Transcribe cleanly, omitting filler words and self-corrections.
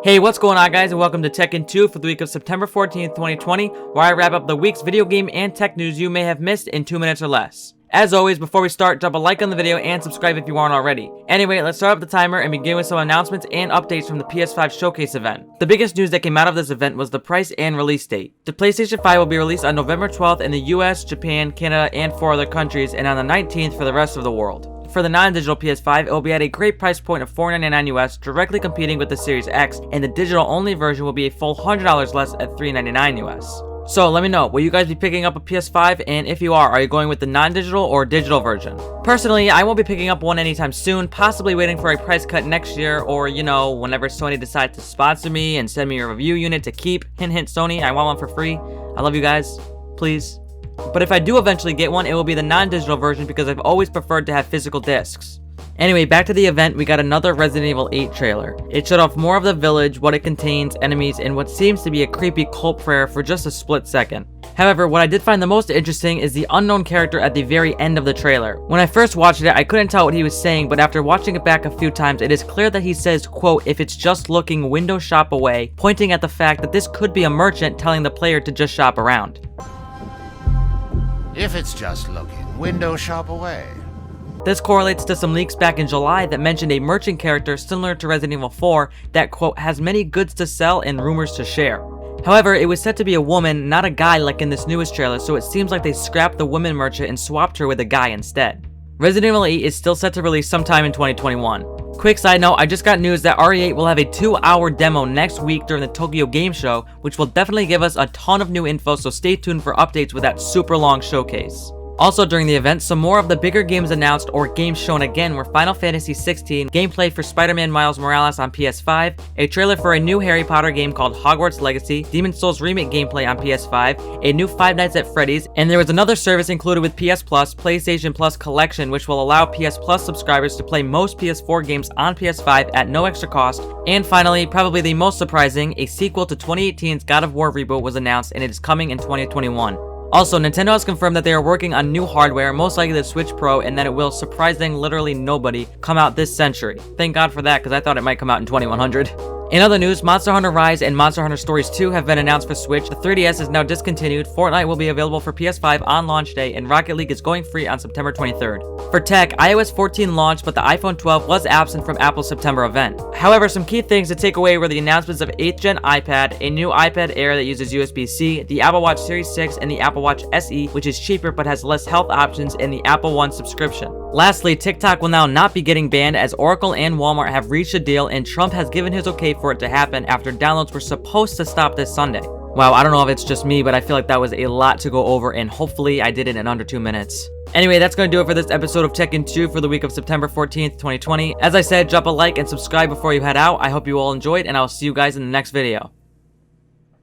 Hey, what's going on guys, and welcome to Tekken 2 for the week of September 14th, 2020, where I wrap up the week's video game and tech news you may have missed in 2 minutes or less. As always, before we start, drop a like on the video and subscribe if you aren't already. Anyway, let's start up the timer and begin with some announcements and updates from the PS5 showcase event. The biggest news that came out of this event was the price and release date. The PlayStation 5 will be released on November 12th in the US, Japan, Canada, and 4 other countries, and on the 19th for the rest of the world. For the non-digital PS5, it will be at a great price point of $499 US, directly competing with the Series X, and the digital-only version will be a full $100 less at $399 US. So let me know, will you guys be picking up a PS5, and if you are you going with the non-digital or digital version? Personally, I won't be picking up one anytime soon, possibly waiting for a price cut next year, or you know, whenever Sony decides to sponsor me and send me a review unit to keep. Hint hint Sony, I want one for free. I love you guys, please. But if I do eventually get one, it will be the non-digital version because I've always preferred to have physical discs. Anyway, back to the event, we got another Resident Evil 8 trailer. It showed off more of the village, what it contains, enemies, and what seems to be a creepy cult prayer for just a split second. However, what I did find the most interesting is the unknown character at the very end of the trailer. When I first watched it, I couldn't tell what he was saying, but after watching it back a few times, it is clear that he says, quote, "If it's just looking, window shop away," pointing at the fact that this could be a merchant telling the player to just shop around. If it's just looking, window shop away. This correlates to some leaks back in July that mentioned a merchant character similar to Resident Evil 4 that, quote, "has many goods to sell and rumors to share." However, it was said to be a woman, not a guy like in this newest trailer, so it seems like they scrapped the woman merchant and swapped her with a guy instead. Resident Evil 8 is still set to release sometime in 2021. Quick side note, I just got news that RE8 will have a 2-hour demo next week during the Tokyo Game Show, which will definitely give us a ton of new info, so stay tuned for updates with that super long showcase. Also during the event, some more of the bigger games announced or games shown again were Final Fantasy XVI, gameplay for Spider-Man Miles Morales on PS5, a trailer for a new Harry Potter game called Hogwarts Legacy, Demon's Souls Remake gameplay on PS5, a new Five Nights at Freddy's, and there was another service included with PS Plus, PlayStation Plus Collection, which will allow PS Plus subscribers to play most PS4 games on PS5 at no extra cost. And finally, probably the most surprising, a sequel to 2018's God of War reboot was announced, and it is coming in 2021. Also, Nintendo has confirmed that they are working on new hardware, most likely the Switch Pro, and that it will, surprising literally nobody, come out this century. Thank God for that, because I thought it might come out in 2100. In other news, Monster Hunter Rise and Monster Hunter Stories 2 have been announced for Switch, the 3DS is now discontinued, FORTNITE will be available for PS5 on launch day, and Rocket League is going free on September 23rd. For tech, iOS 14 launched, but the iPhone 12 was absent from Apple's September event. However, some key things to take away were the announcements of 8th Gen iPad, a new iPad Air that uses USB-C, the Apple Watch Series 6, and the Apple Watch SE, which is cheaper but has less health options, and the Apple One subscription. Lastly, TikTok will now not be getting banned as Oracle and Walmart have reached a deal, and Trump has given his okay for it to happen after downloads were supposed to stop this Sunday. Wow, I don't know if it's just me, but I feel like that was a lot to go over, and hopefully I did it in under 2 minutes. Anyway, that's going to do it for this episode of Tekken 2 for the week of September 14th, 2020. As I said, drop a like and subscribe before you head out. I hope you all enjoyed, and I'll see you guys in the next video.